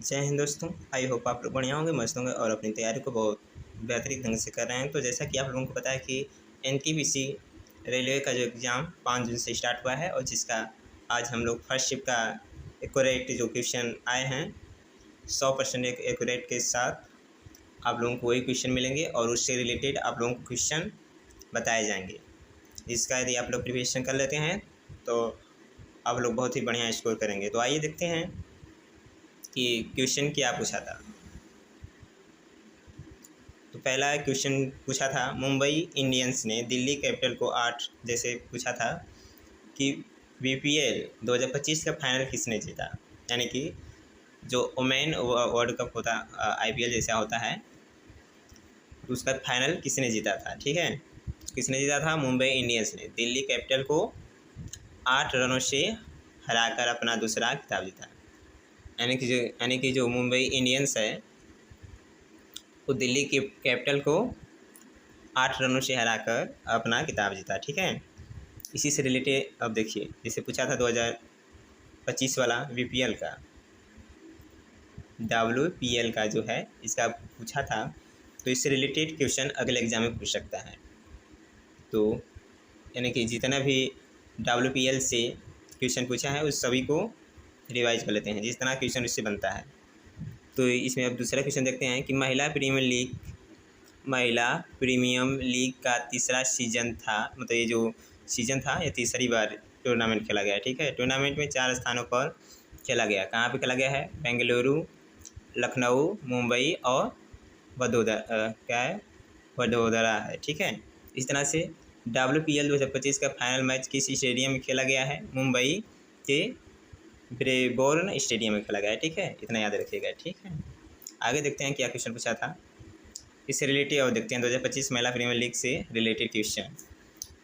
जय हिंद दोस्तों। I hope आप लोग बढ़िया होंगे, मस्त होंगे और अपनी तैयारी को बहुत बेहतरीन ढंग से कर रहे हैं। तो जैसा कि आप लोगों को पता है कि एनटीपीसी रेलवे का जो एग्ज़ाम 5 जून से स्टार्ट हुआ है और जिसका आज हम लोग फर्स्ट शिफ्ट का एक्यूरेट जो क्वेश्चन आए हैं 100% एक्यूरेट के साथ आप लोगों को वही क्वेश्चन मिलेंगे और उससे रिलेटेड आप लोगों को क्वेश्चन बताए जाएंगे। इसका यदि आप लोग प्रिपरेशन कर लेते हैं तो आप लोग बहुत ही बढ़िया स्कोर करेंगे। तो आइए देखते हैं कि क्वेश्चन क्या पूछा था। तो पहला क्वेश्चन पूछा था, मुंबई इंडियंस ने दिल्ली कैपिटल को 8 जैसे पूछा था कि बीपीएल 2025 का फाइनल किसने जीता, यानी कि जो वुमेन वर्ल्ड कप होता आईपीएल जैसा होता है तो उसका फाइनल किसने जीता था। ठीक है, किसने जीता था? मुंबई इंडियंस ने दिल्ली कैपिटल को 8 रनों से हराकर अपना दूसरा खिताब जीता। यानी कि जो मुंबई इंडियंस है वो दिल्ली की कैपिटल को 8 रनों से हराकर अपना खिताब जीता। ठीक है, इसी से रिलेटेड अब देखिए, जैसे पूछा था 2025 वाला बीपीएल का WPL का जो है इसका पूछा था, तो इससे रिलेटेड क्वेश्चन अगले एग्जाम में पूछ सकता है। तो यानी कि जितना भी WPL से क्वेश्चन पूछा है उस सभी को रिवाइज कर लेते हैं, जिस तरह क्वेश्चन इससे बनता है। तो इसमें अब दूसरा क्वेश्चन देखते हैं कि महिला प्रीमियम लीग का तीसरा सीजन था, मतलब ये जो सीजन था ये तीसरी बार टूर्नामेंट खेला गया। ठीक है, टूर्नामेंट में 4 स्थानों पर खेला गया। कहाँ पे खेला गया है? बेंगलुरु, लखनऊ, मुंबई और वडोदरा है। ठीक है, इस तरह से WPL 2025 का फाइनल मैच किस स्टेडियम में खेला गया है? मुंबई के ब्रेबोर्न स्टेडियम में खेला गया है। ठीक है, इतना याद रखिएगा। ठीक है, आगे देखते हैं क्या क्वेश्चन पूछा था इससे रिलेटेड और देखते हैं 2025 महिला प्रीमियर लीग से रिलेटेड क्वेश्चन।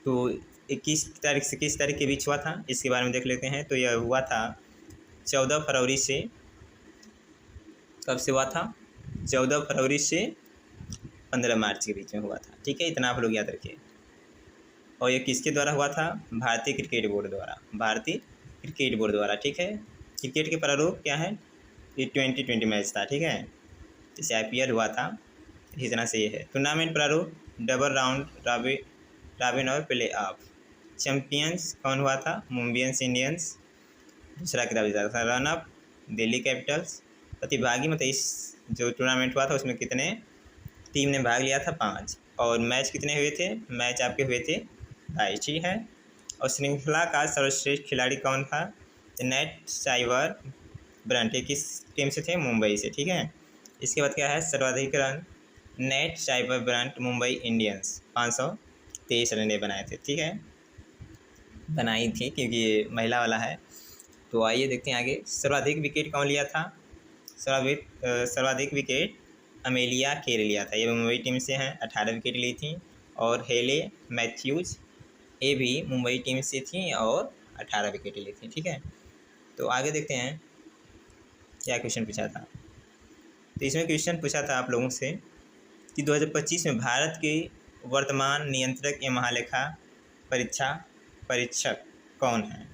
तो 21 तारीख से 21 तारीख के बीच हुआ था, इसके बारे में देख लेते हैं। तो यह हुआ था 14 फरवरी से, कब से हुआ था? 14 फरवरी से 15 मार्च के बीच में हुआ था। ठीक है, इतना आप लोग याद रखिए। और ये किसके द्वारा हुआ था? भारतीय क्रिकेट बोर्ड द्वारा। ठीक है, क्रिकेट के प्रारूप क्या है? ये 2020 मैच था। ठीक है, जैसे IPL हुआ था इसी तरह से ये है। टूर्नामेंट प्रारूप डबल राउंड रॉबिन और प्ले ऑफ। चैंपियंस कौन हुआ था? मुंबई इंडियंस दूसरा खिताब जीता था। Run up Delhi Capitals. प्रतिभागी मतलब इस जो टूर्नामेंट हुआ था उसमें कितने टीम ने भाग लिया था? 5। और मैच कितने हुए थे? मैच आपके हुए थे 22। ठीक है, और श्रृंखला का सर्वश्रेष्ठ खिलाड़ी कौन था? Net Sciver Brunt. ये किस टीम से थे? मुंबई से। ठीक है, इसके बाद क्या है? सर्वाधिक run net Sciver Brunt Mumbai Indians 523 run बनाए थे। ठीक है, बनाई थी क्योंकि ये महिला वाला है। तो आइए देखते हैं आगे। सर्वाधिक विकेट कौन लिया था? सर्वाधिक विकेट अमेलिया केर लिया था। ये मुंबई टीम से हैं, 18 विकेट ली थी। और हेले मैथ्यूज ये भी मुंबई टीम से थी और 18 विकेट ली थी। ठीक है, तो आगे देखते हैं क्या क्वेश्चन पूछा था। तो इसमें क्वेश्चन पूछा था आप लोगों से कि 2025 में भारत के वर्तमान नियंत्रक या महालेखा परीक्षक कौन है?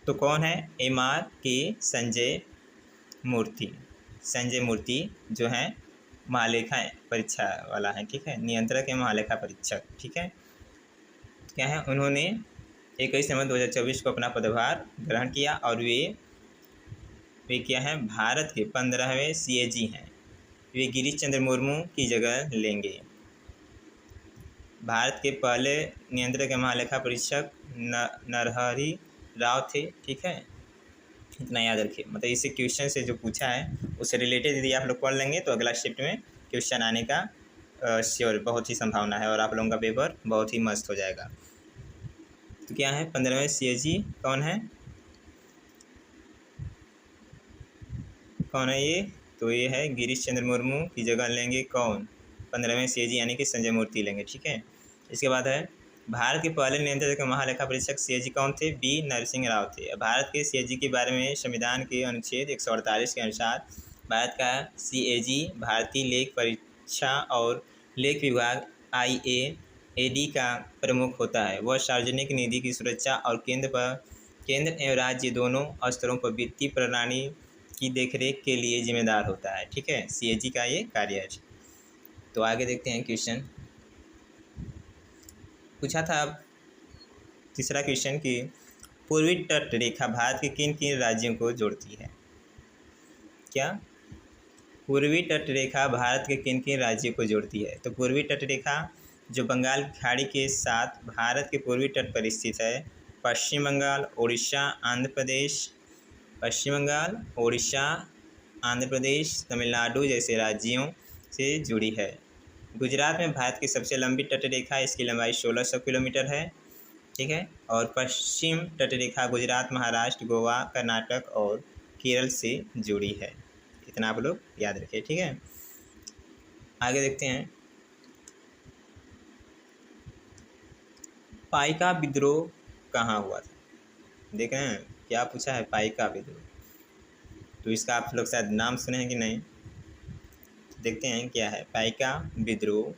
तो कौन है? MRK संजय मूर्ति जो है महालेखा परीक्षा वाला है। ठीक है, नियंत्रक या महालेखा परीक्षक। ठीक है, क्या है? उन्होंने 21 नवंबर 2024 को अपना पदभार ग्रहण किया और वे क्या हैं? भारत के 15वें CAG हैं। वे गिरीश चंद्र मुर्मू की जगह लेंगे। भारत के पहले नियंत्रक या महालेखा परीक्षक नरहरि राव थे। ठीक है, इतना याद रखिए। मतलब इसी क्वेश्चन से जो पूछा है उससे रिलेटेड यदि आप लोग पढ़ लेंगे तो अगला शिफ्ट में क्वेश्चन आने का श्योर बहुत ही संभावना है और आप लोगों का पेपर बहुत ही मस्त हो जाएगा। तो क्या है? 15वें CAG कौन है ये? तो ये है गिरीश चंद्र मुर्मू की जगह लेंगे कौन? 15वें CAG यानी कि संजय मूर्ति लेंगे। ठीक है, इसके बाद है भारत के पहले नियंत्रक महालेखा परीक्षक CAG कौन थे? B नरसिंह राव थे। भारत के CAG के बारे में संविधान के अनुच्छेद 148 के अनुसार भारत का CAG भारतीय लेख परीक्षा और लेख विभाग IAAD का प्रमुख होता है। वह सार्वजनिक निधि की सुरक्षा और केंद्र एवं राज्य दोनों स्तरों पर वित्तीय प्रणाली की देखरेख के लिए जिम्मेदार होता है। ठीक है, CAG का ये कार्य है। तो आगे देखते हैं क्वेश्चन पूछा था। तीसरा क्वेश्चन कि पूर्वी तट रेखा भारत के किन किन राज्यों को जोड़ती है? क्या पूर्वी तट रेखा भारत के किन किन राज्यों को जोड़ती है? तो पूर्वी तट रेखा जो बंगाल की खाड़ी के साथ भारत के पूर्वी तट पर स्थित है, पश्चिम बंगाल, उड़ीसा, आंध्र प्रदेश, पश्चिम बंगाल, उड़ीसा, आंध्र प्रदेश, तमिलनाडु जैसे राज्यों से जुड़ी है। गुजरात में भारत की सबसे लंबी तटरेखा है, इसकी लंबाई 1600 किलोमीटर है। ठीक है, और पश्चिम तटरेखा गुजरात, महाराष्ट्र, गोवा, कर्नाटक और केरल से जुड़ी है। इतना आप लोग याद रखिए। ठीक है, आगे देखते हैं। पाइका विद्रोह कहाँ हुआ था? देख रहे हैं क्या पूछा है, पाइका विद्रोह। तो इसका आप लोग शायद नाम सुने हैं कि नहीं, देखते हैं क्या है पाइका विद्रोह।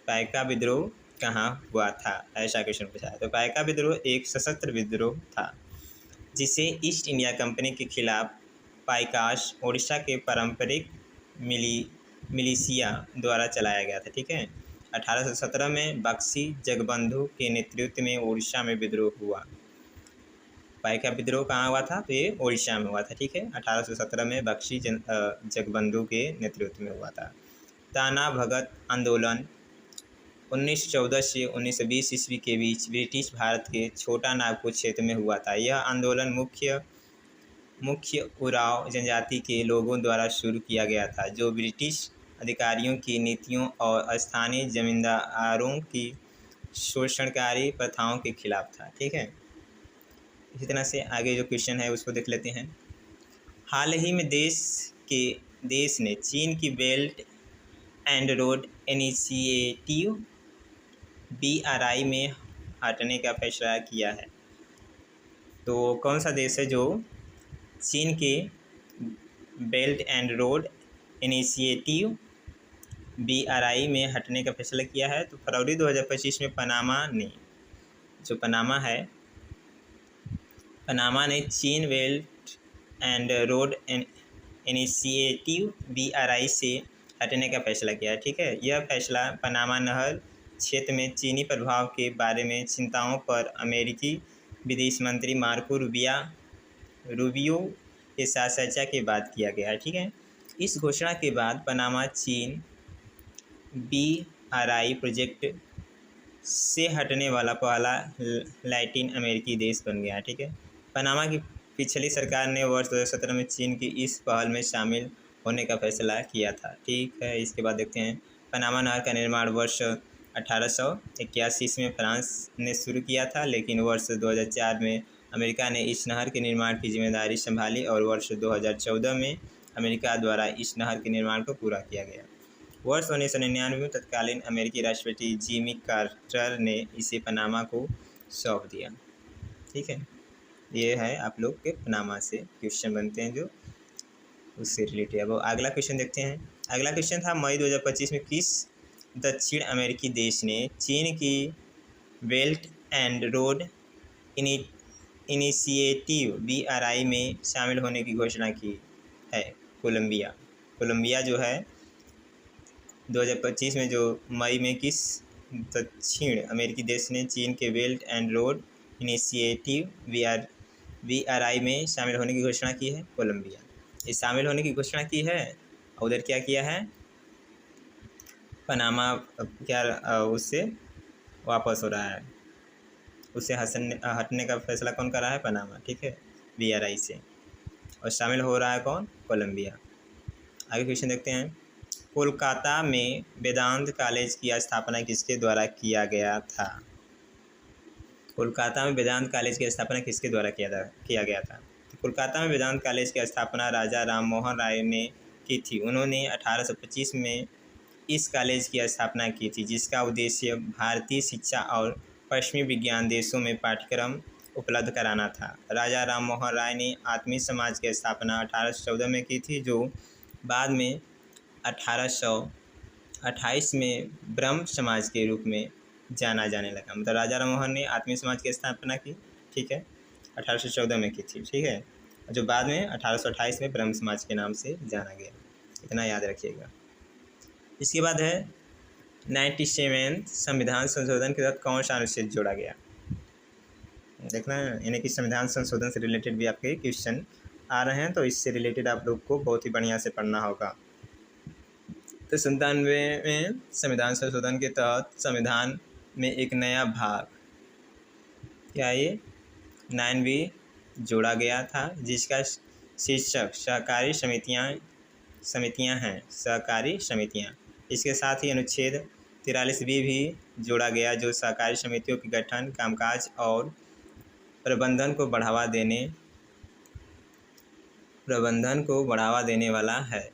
पाइका विद्रोह कहाँ हुआ था, ऐसा क्वेश्चन पूछा है। तो पाइका विद्रोह एक सशस्त्र विद्रोह था जिसे ईस्ट इंडिया कंपनी के खिलाफ पाइकास, उड़ीसा के पारंपरिक मिलिशिया द्वारा चलाया गया था। ठीक है, 1817 में बख्शी जगबंधु के नेतृत्व में उड़ीसा में विद्रोह हुआ। पाइका विद्रोह कहाँ हुआ था? तो ये उड़ीसा में हुआ था। ठीक है, 1817 में बख्शी जगबंधु के नेतृत्व में हुआ था। ताना भगत आंदोलन 1914 से 1920 ईस्वी के बीच ब्रिटिश भारत के छोटा नागपुर क्षेत्र में हुआ था। यह आंदोलन मुख्य उराव जनजाति के लोगों द्वारा शुरू किया गया था, जो ब्रिटिश अधिकारियों की नीतियों और स्थानीय जमींदारों की शोषणकारी प्रथाओं के खिलाफ था। ठीक है, इसी तरह से आगे जो क्वेश्चन है उसको देख लेते हैं। हाल ही में देश ने चीन की belt and road initiative BRI में हटने का फैसला किया है। तो कौन सा देश है जो चीन के belt and road initiative BRI में हटने का फैसला किया है? तो फरवरी 2025 में पनामा ने चीन belt and road initiative BRI से हटने का फैसला किया है। ठीक है, यह फैसला पनामा नहर क्षेत्र में चीनी प्रभाव के बारे में चिंताओं पर अमेरिकी विदेश मंत्री मार्को रूबियो के साथ चर्चा के बाद किया गया है। ठीक है, इस घोषणा के बाद पनामा चीन BRI प्रोजेक्ट से हटने वाला पहला लैटिन अमेरिकी देश बन गया। ठीक है, पनामा की पिछली सरकार ने वर्ष 2017 में चीन की इस पहल में शामिल होने का फैसला किया था। ठीक है, इसके बाद देखते हैं। पनामा नहर का निर्माण वर्ष 1881 में फ्रांस ने शुरू किया था, लेकिन वर्ष 2004 में अमेरिका ने इस नहर के निर्माण की जिम्मेदारी संभाली और वर्ष 2014 में अमेरिका द्वारा इस नहर के निर्माण को पूरा किया गया। वर्ष 1999 में तत्कालीन अमेरिकी राष्ट्रपति जिमी कार्टर ने इसे पनामा को सौंप दिया। ठीक है, ये है आप लोग के पनामा से क्वेश्चन बनते हैं जो उससे रिलेटेड। अब अगला क्वेश्चन देखते हैं। अगला क्वेश्चन था मई 2025 में किस दक्षिण अमेरिकी देश ने चीन की belt and road initiative BRI में शामिल होने की घोषणा की है? कोलंबिया जो है 2025 में जो मई में किस दक्षिण अमेरिकी देश ने चीन के belt and road initiative BRI में शामिल होने की घोषणा की है? कोलंबिया। ये शामिल होने की घोषणा की है, उधर क्या किया है? पनामा क्या उससे वापस हो रहा है, उससे हटने का फैसला कौन कर रहा है? पनामा। ठीक है, BRI से, और शामिल हो रहा है कौन? कोलंबिया। आगे क्वेश्चन देखते हैं। कोलकाता में वेदांत कॉलेज की स्थापना किसके द्वारा किया गया था? कोलकाता में वेदांत कॉलेज की स्थापना किसके द्वारा किया गया था? तो कोलकाता में वेदांत कॉलेज की स्थापना राजा राम मोहन राय ने की थी। उन्होंने 1825 में इस कॉलेज की स्थापना की थी, जिसका उद्देश्य भारतीय शिक्षा और पश्चिमी विज्ञान देशों में पाठ्यक्रम उपलब्ध कराना था। राजा राम मोहन राय ने आत्मीय समाज की स्थापना 1814 में की थी, जो बाद में 1828 में ब्रह्म समाज के रूप में जाना जाने लगा। मतलब राजा राम मोहन ने आत्मीय समाज की स्थापना की। ठीक है, 1814 में की थी। ठीक है, जो बाद में 1828 में ब्रह्म समाज के नाम से जाना गया। इतना याद रखिएगा। इसके बाद है 97 संविधान संशोधन के तहत कौन सा अनुच्छेद जोड़ा गया। देखना, यानी कि संविधान संशोधन से रिलेटेड भी आपके क्वेश्चन आ रहे हैं, तो इससे रिलेटेड आप लोग को बहुत ही बढ़िया से पढ़ना होगा। तो 97 में संविधान संशोधन के तहत संविधान में एक नया भाग, क्या ये 9B जोड़ा गया था, जिसका शीर्षक सहकारी समितियां हैं, सहकारी समितियां। इसके साथ ही अनुच्छेद 43B भी जोड़ा गया, जो सहकारी समितियों के गठन, कामकाज और प्रबंधन को बढ़ावा देने वाला है।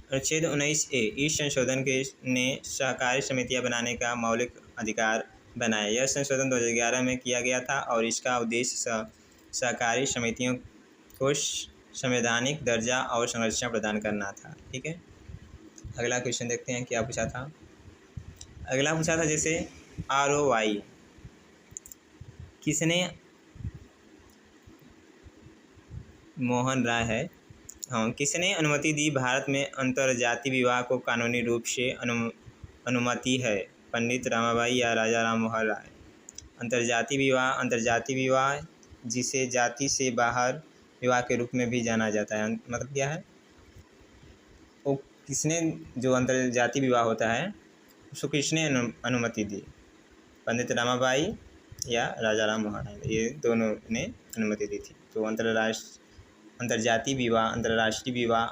अनुच्छेद 19A इस संशोधन ने सहकारी समितियां बनाने का मौलिक अधिकार बनाया। यह संशोधन 2011 में किया गया था और इसका उद्देश्य सहकारी समितियों को संवैधानिक दर्जा और संरक्षण प्रदान करना था। ठीक है, अगला क्वेश्चन देखते हैं क्या पूछा था। अगला पूछा था जैसे ROI किसने, मोहन राय है, हाँ, किसने अनुमति दी भारत में अंतरजातीय विवाह को कानूनी रूप से अनुमति है, पंडित रमाबाई या राजा राम मोहन राय। अंतरजातीय विवाह जिसे जाति से बाहर विवाह के रूप में भी जाना जाता है, मतलब क्या है, वो किसने, जो अंतरजातीय विवाह होता है उसको किसने अनुमति दी, पंडित रमाबाई या राजा राम मोहन राय, ये दोनों ने अनुमति दी थी। तो अंतरराष्ट्रीय विवाह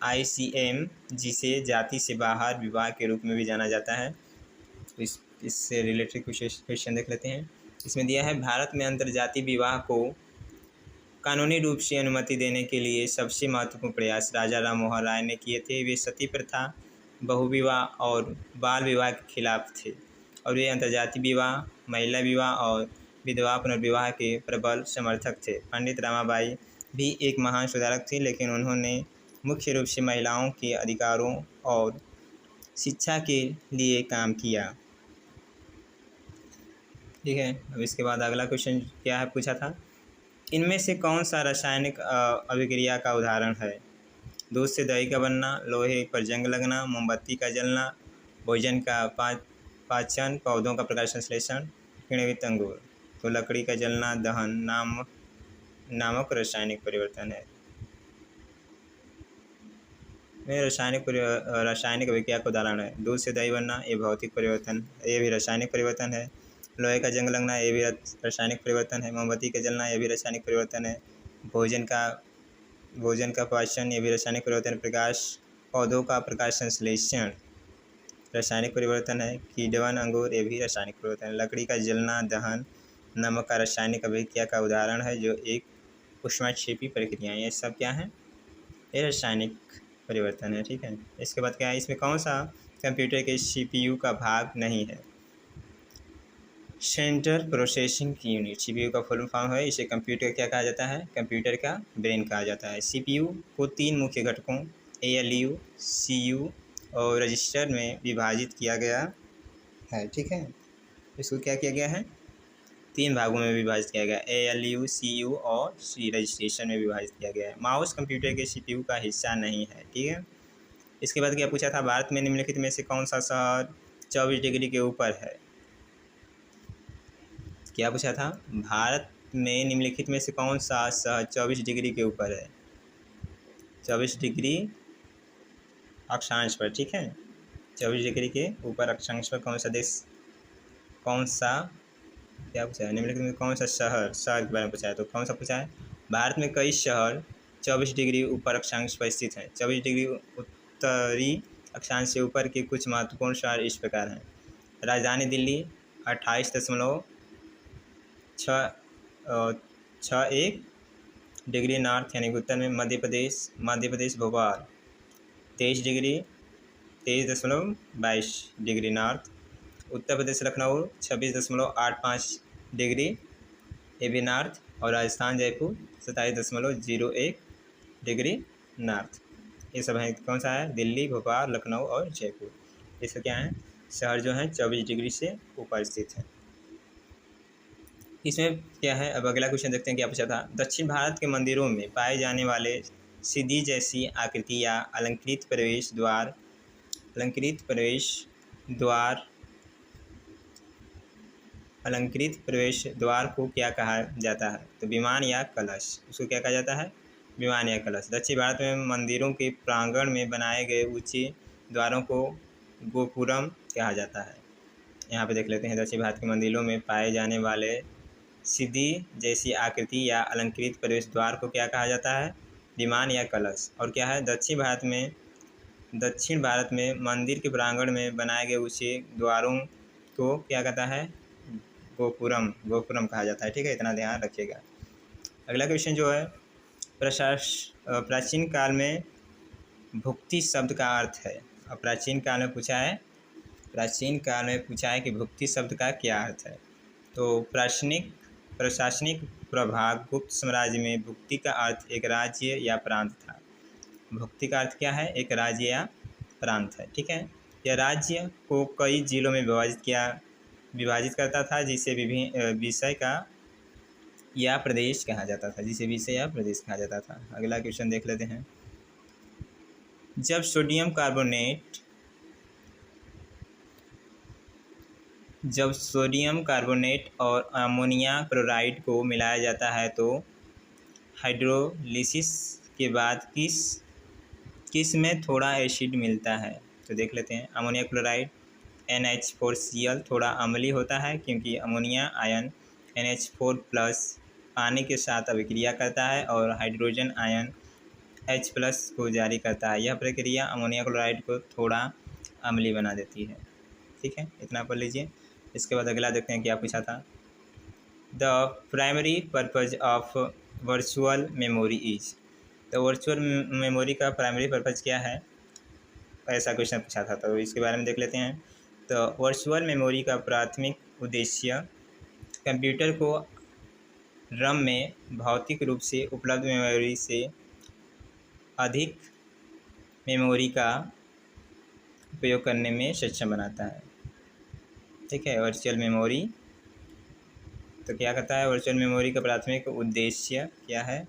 ICM जिसे जाति से बाहर विवाह के रूप में भी जाना जाता है। तो इससे रिलेटेड कुछ क्वेश्चन देख लेते हैं। इसमें दिया है, भारत में अंतरजातीय विवाह को कानूनी रूप से अनुमति देने के लिए सबसे महत्वपूर्ण प्रयास राजा राम मोहन राय ने किए थे। वे सती प्रथा, बहुविवाह और बाल विवाह के खिलाफ थे और वे अंतरजातीय विवाह, महिला विवाह और विधवा पुनर्विवाह के प्रबल समर्थक थे। पंडित रमाबाई भी एक महान सुधारक थी, लेकिन उन्होंने मुख्य रूप से महिलाओं के अधिकारों और शिक्षा के लिए काम किया। ठीक है, अब इसके बाद अगला क्वेश्चन क्या है पूछा था, इनमें से कौन सा रासायनिक अभिक्रिया का उदाहरण है। दूध से दही का बनना, लोहे पर जंग लगना, मोमबत्ती का जलना, भोजन का पाचन, पौधों का प्रकाश संश्लेषण, किण्वित अंगूर। तो लकड़ी का जलना दहन नामक रासायनिक परिवर्तन है। रासायनिक अभिक्रिया का उदाहरण है। दूध से दही बनना, ये भौतिक परिवर्तन, ये भी रासायनिक परिवर्तन है। लोहे का जंग लगना, ये भी रासायनिक परिवर्तन है। मोमबत्ती का जलना, ये भी रासायनिक परिवर्तन है। भोजन का पाचन, ये भी रासायनिक परिवर्तन। पौधों का प्रकाश संश्लेषण रासायनिक परिवर्तन है। किण्वन अंगूर, ये भी रासायनिक परिवर्तन है। लकड़ी का जलना दहन नामक का रासायनिक अभिक्रिया का उदाहरण है, जो एक ऊष्माक्षेपी प्रक्रिया है। ये सब क्या है, ये रासायनिक परिवर्तन है। ठीक है, इसके बाद क्या है, इसमें कौन सा कंप्यूटर के CPU का भाग नहीं है। सेंट्रल प्रोसेसिंग यूनिट, CPU का फुल फॉर्म है। इसे कंप्यूटर क्या कहा जाता है, कंप्यूटर का ब्रेन कहा जाता है। CPU को 3 मुख्य घटकों ALU, CU और रजिस्टर में विभाजित किया गया है। ठीक है, इसको क्या किया गया है, 3 भागों में विभाजित किया गया, ALU, CU और रजिस्ट्रेशन में विभाजित किया गया है। माउस कंप्यूटर के CPU का हिस्सा नहीं है। ठीक है, इसके बाद क्या पूछा था, भारत में निम्नलिखित में से कौन सा शहर 24 डिग्री के ऊपर है। क्या पूछा था, भारत में निम्नलिखित में से कौन सा शहर 24 डिग्री के ऊपर है, 24 डिग्री अक्षांश पर। ठीक है, 24 डिग्री के ऊपर अक्षांश पर क्या पूछा है, निम्नलिखित में कौन सा शहर के बारे में पूछा है। तो कौन सा पूछा है, भारत में कई शहर 24 डिग्री ऊपर अक्षांश पर स्थित हैं। 24 डिग्री उत्तरी अक्षांश से ऊपर के कुछ महत्वपूर्ण शहर इस प्रकार हैं। राजधानी दिल्ली 28.61 डिग्री नॉर्थ यानी उत्तर में। Madhya Pradesh Bhopal 23.22 degree north. Uttar Pradesh Lucknow 26.85 degree ये भी नॉर्थ। और राजस्थान जयपुर 27.01 डिग्री नॉर्थ। ये सब है, कौन सा है, दिल्ली, भोपाल, लखनऊ और जयपुर। ये सब क्या है, शहर जो हैं 24 डिग्री से ऊपर स्थित हैं। इसमें क्या है, अब अगला क्वेश्चन देखते हैं क्या पूछा था। दक्षिण भारत के मंदिरों में पाए जाने वाले सीढ़ी जैसी आकृति या अलंकृत प्रवेश द्वार को क्या कहा जाता है? तो विमान या कलश। उसको क्या कहा जाता है? विमान या कलश। दक्षिण भारत में मंदिरों के प्रांगण में बनाए गए ऊंचे द्वारों को गोपुरम कहा जाता है। यहाँ पे देख लेते हैं, दक्षिण भारत के मंदिरों में पाए जाने वाले सीधी जैसी आकृति या अलंकृत प्रवेश द्वार को क्या कहा जाता है? विमान या कलश। और क्या है, दक्षिण भारत में मंदिर के प्रांगण में बनाए गए ऊंचे द्वारों को क्या कहता है? गोपुरम कहा जाता है। ठीक है, इतना ध्यान रखिएगा। अगला क्वेश्चन जो है, प्राचीन काल में भुक्ति शब्द का अर्थ है। और प्राचीन काल में पूछा है कि भुक्ति शब्द का क्या अर्थ है? तो प्रशासनिक प्रभाग गुप्त साम्राज्य में भुक्ति का अर्थ एक राज्य या प्रांत था। भुक्ति का अर्थ क्या है? एक राज्य या प्रांत है। ठीक है, यह राज्य को कई जिलों में विभाजित करता था, जिसे विषय का या प्रदेश कहा जाता था। अगला क्वेश्चन देख लेते हैं। जब सोडियम कार्बोनेट और अमोनिया क्लोराइड को मिलाया जाता है तो हाइड्रोलिसिस के बाद किस में थोड़ा एसिड मिलता है? तो देख लेते हैं। अमोनिया क्लोराइड NH4Cl थोड़ा अम्लीय होता है, क्योंकि अमोनिया आयन NH4+ पानी के साथ अभिक्रिया करता है और हाइड्रोजन आयन H+ को जारी करता है। यह प्रक्रिया अमोनिया क्लोराइड को थोड़ा अम्लीय बना देती है। ठीक है, इतना पढ़ लीजिए। इसके बाद अगला देखते हैं क्या पूछा था। The primary purpose of virtual memory is. तो वर्चुअल मेमोरी का प्राइमरी पर्पज क्या है? ऐसा क्वेश्चन पूछा था, तो इसके बारे में देख लेते हैं। तो वर्चुअल मेमोरी का प्राथमिक उद्देश्य कंप्यूटर को रम में भौतिक रूप से उपलब्ध मेमोरी से अधिक मेमोरी का उपयोग करने में सक्षम बनाता है। ठीक है, वर्चुअल मेमोरी तो क्या करता है? वर्चुअल मेमोरी का प्राथमिक उद्देश्य क्या है?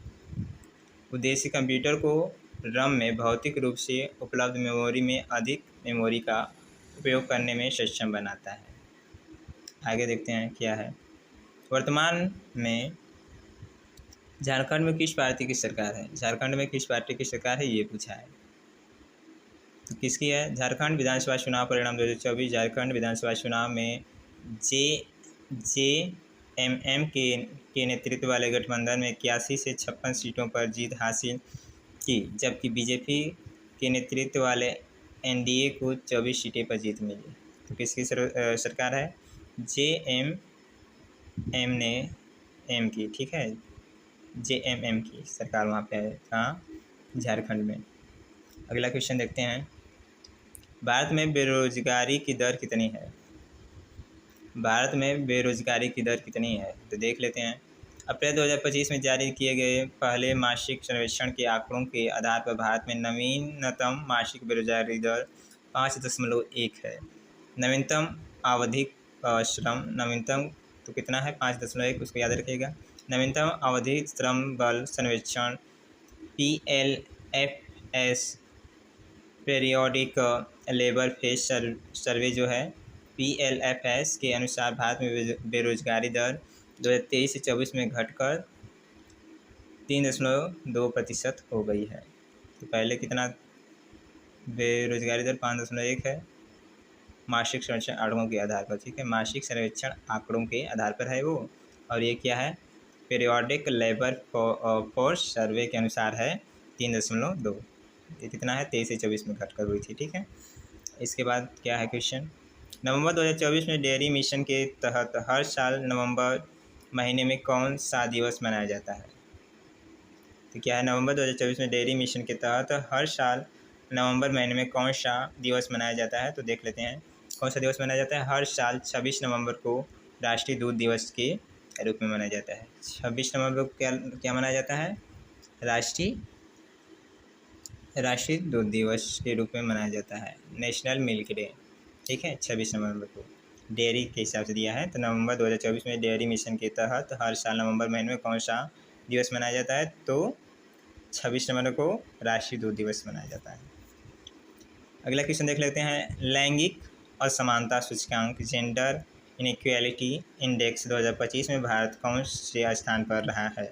उद्देश्य कंप्यूटर को रम में भौतिक रूप से उपलब्ध मेमोरी में अधिक मेमोरी का उपयोग करने में सक्षम बनाता है। आगे देखते हैं क्या है। वर्तमान में झारखंड में किस पार्टी की सरकार है? ये पूछा है। तो किसकी है? झारखंड विधानसभा चुनाव परिणाम 2024। झारखंड विधानसभा चुनाव में JMM के नेतृत्व वाले गठबंधन में 81 से 56 सीटों पर जीत हासिल की, जबकि बीजेपी के नेतृत्व वाले NDA को 24 सीटें पर जीत मिली। तो किसकी सरकार है? JMM ने एम की। ठीक है, JMM की सरकार वहाँ पे है। कहाँ? झारखंड में। अगला क्वेश्चन देखते हैं। भारत में बेरोजगारी की दर कितनी है? तो देख लेते हैं। अप्रैल 2025 में जारी किए गए पहले मासिक सर्वेक्षण के आंकड़ों के आधार पर भारत में नवीनतम मासिक बेरोजगारी दर 5.1 है। नवीनतम आवधिक श्रम तो कितना है? 5.1, उसको याद रखिएगा। नवीनतम आवधिक श्रम बल सर्वेक्षण PLFS पीरियोडिक लेबर फेस सर्वे जो है PLFS के अनुसार भारत में बेरोजगारी दर 2023 से 24 में घटकर 3.2% हो गई है। तो पहले कितना बेरोजगारी दर? 5.1 है, मासिक सर्वेक्षण आंकड़ों के आधार पर। ठीक है, मासिक सर्वेक्षण आंकड़ों के आधार पर है वो। और ये क्या है? पीरियोडिक लेबर फोर्स सर्वे के अनुसार है 3.2। ये कितना है? 23 से 24 में घटकर हुई थी। ठीक है, इसके बाद क्या है क्वेश्चन। नवंबर 2024 में डेयरी मिशन के तहत हर साल नवंबर महीने में कौन सा दिवस मनाया जाता है? तो क्या है? नवंबर 2024 में डेयरी मिशन के तहत हर साल नवंबर महीने में कौन सा दिवस मनाया जाता है? तो देख लेते हैं कौन सा दिवस मनाया जाता है। हर साल 26 नवंबर को राष्ट्रीय दूध दिवस के रूप में मनाया जाता है। 26 नवंबर को क्या मनाया जाता है? राष्ट्रीय दूध दिवस के रूप में मनाया जाता है, नेशनल मिल्क डे। ठीक है, 26 नवंबर को। डेयरी के हिसाब से दिया है। तो नवंबर 2024 में डेयरी मिशन के तहत हर साल नवंबर महीने में कौन सा दिवस मनाया जाता है? तो 26 नवंबर को राष्ट्रीय दूध दिवस मनाया जाता है। अगला क्वेश्चन देख लेते हैं। लैंगिक असमानता सूचकांक जेंडर इनइक्वालिटी इंडेक्स 2025 में भारत कौन से स्थान पर रहा है?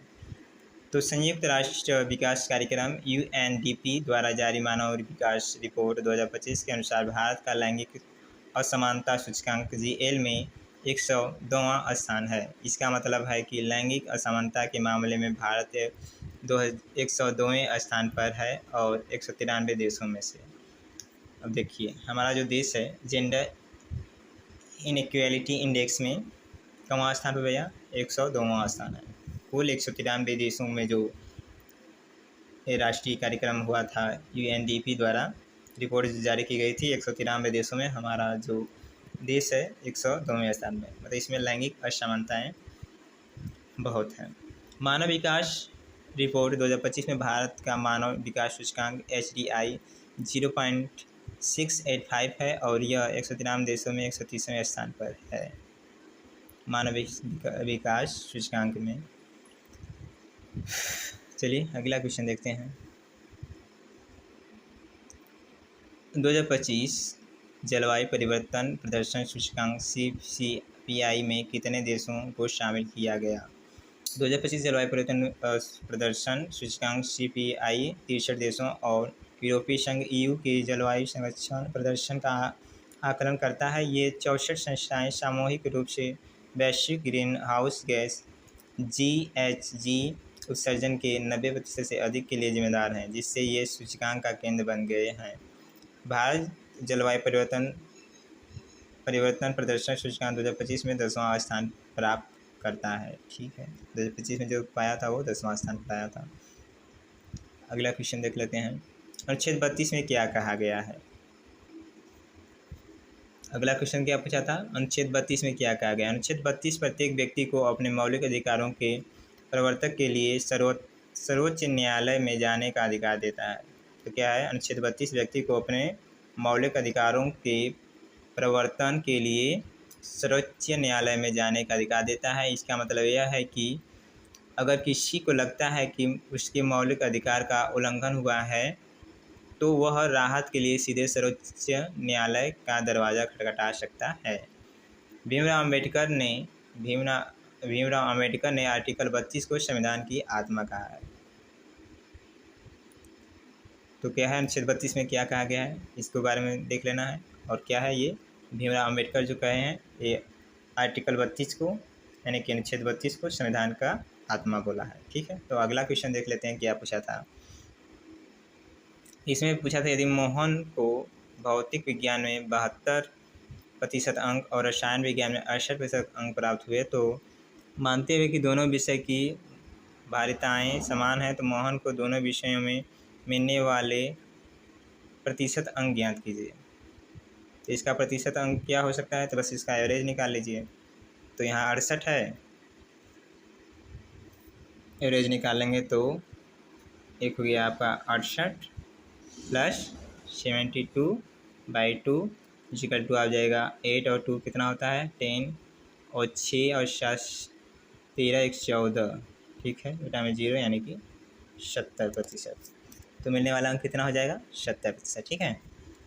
तो संयुक्त राष्ट्र विकास कार्यक्रम UNDP द्वारा जारी मानव विकास रिपोर्ट 2025 के अनुसार भारत का लैंगिक असमानता सूचकांक GL में 102वां स्थान है। इसका मतलब है कि लैंगिक असमानता के मामले में भारत 102वें स्थान पर है और 193 देशों में से। अब देखिए हमारा जो देश है जेंडर इनइक्वालिटी इंडेक्स में कौन स्थान पर भैया? 102वां स्थान है। कुल 193 देशों में जो राष्ट्रीय कार्यक्रम हुआ था UNDP द्वारा रिपोर्ट जारी की गई थी, 193 देशों में हमारा जो देश है 102वें स्थान में। मतलब इसमें लैंगिक असमानताएँ बहुत हैं। मानव विकास रिपोर्ट 2025 में भारत का मानव विकास सूचकांक HDI 0.685 है और यह 193 देशों में 130वें स्थान पर है मानव विकास सूचकांक में। चलिए अगला क्वेश्चन देखते हैं। 2025 जलवायु परिवर्तन प्रदर्शन सूचकांक CPI में कितने देशों को शामिल किया गया? 2025 जलवायु परिवर्तन प्रदर्शन सूचकांक CPI 63 देशों और यूरोपीय संघ EU के जलवायु संरक्षण प्रदर्शन का आकलन करता है। ये 64 संस्थाएं सामूहिक रूप से वैश्विक ग्रीन हाउस गैस GHG उत्सर्जन के 90% से अधिक के लिए जिम्मेदार हैं, जिससे ये सूचकांक का केंद्र बन गए हैं। भारत जलवायु परिवर्तन प्रदर्शन सूचकांक 2025 में 10वां स्थान प्राप्त करता है। ठीक है, 2025 में जो पाया था वो 10वां स्थान पाया था। अगला क्वेश्चन देख लेते हैं। अनुच्छेद 32 में क्या कहा गया है? अगला क्वेश्चन क्या पूछा था? अनुच्छेद 32 में क्या कहा गया? अनुच्छेद 32 प्रत्येक व्यक्ति को अपने मौलिक अधिकारों के प्रवर्तन के लिए सर्वोच्च न्यायालय में जाने का अधिकार देता है। तो क्या है? अनुच्छेद 32 व्यक्ति को अपने मौलिक अधिकारों के प्रवर्तन के लिए सर्वोच्च न्यायालय में जाने का अधिकार देता है। इसका मतलब यह है कि अगर किसी को लगता है कि उसके मौलिक अधिकार का उल्लंघन हुआ है तो वह राहत के लिए सीधे सर्वोच्च न्यायालय का दरवाज़ा खटखटा सकता है। भीमराव अम्बेडकर ने आर्टिकल 32 को संविधान की आत्मा कहा है। तो क्या है अनुच्छेद 32 में क्या कहा गया है, इसके बारे में देख लेना है। और क्या है ये भीमराव अम्बेडकर जो कहे हैं, ये आर्टिकल 32 को यानी कि अनुच्छेद 32 को संविधान का आत्मा बोला है। ठीक है, तो अगला क्वेश्चन देख लेते हैं क्या पूछा था। इसमें पूछा था यदि मोहन को भौतिक विज्ञान में 72% अंक और रसायन विज्ञान में 68% अंक प्राप्त हुए तो मानते हुए कि दोनों विषय की वरीयताएँ समान हैं तो मोहन को दोनों विषयों में मिलने वाले प्रतिशत अंक ज्ञात कीजिए। तो इसका प्रतिशत अंक क्या हो सकता है? तो बस इसका एवरेज निकाल लीजिए। तो यहाँ 68 है, एवरेज निकालेंगे तो एक हो गया आपका 68 प्लस 72/2 इक्वल टू आ जाएगा 8 और 2 कितना होता है 10 और 6 और 7 13 1 14। ठीक है, बेटा में 0 यानी कि 70%। तो मिलने वाला अंक कितना हो जाएगा 70%। ठीक है,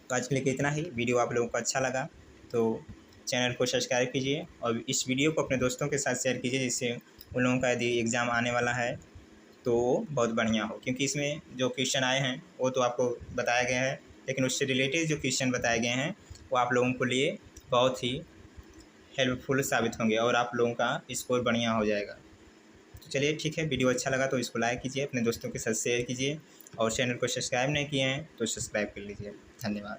तो आज के लिए इतना ही। वीडियो आप लोगों को अच्छा लगा तो चैनल को सब्सक्राइब कीजिए और इस वीडियो को अपने दोस्तों के साथ शेयर कीजिए, जिससे उन लोगों का यदि एग्ज़ाम आने वाला है तो बहुत बढ़िया हो। क्योंकि इसमें जो क्वेश्चन आए हैं वो तो आपको बताया गया है, लेकिन उससे रिलेटेड जो क्वेश्चन बताए गए हैं वो आप लोगों के लिए बहुत ही हेल्पफुल साबित होंगे और आप लोगों का स्कोर बढ़िया हो जाएगा। तो चलिए ठीक है, वीडियो अच्छा लगा तो इसको लाइक कीजिए, अपने दोस्तों के साथ शेयर कीजिए और चैनल को सब्सक्राइब नहीं किए हैं तो सब्सक्राइब कर लीजिए। धन्यवाद।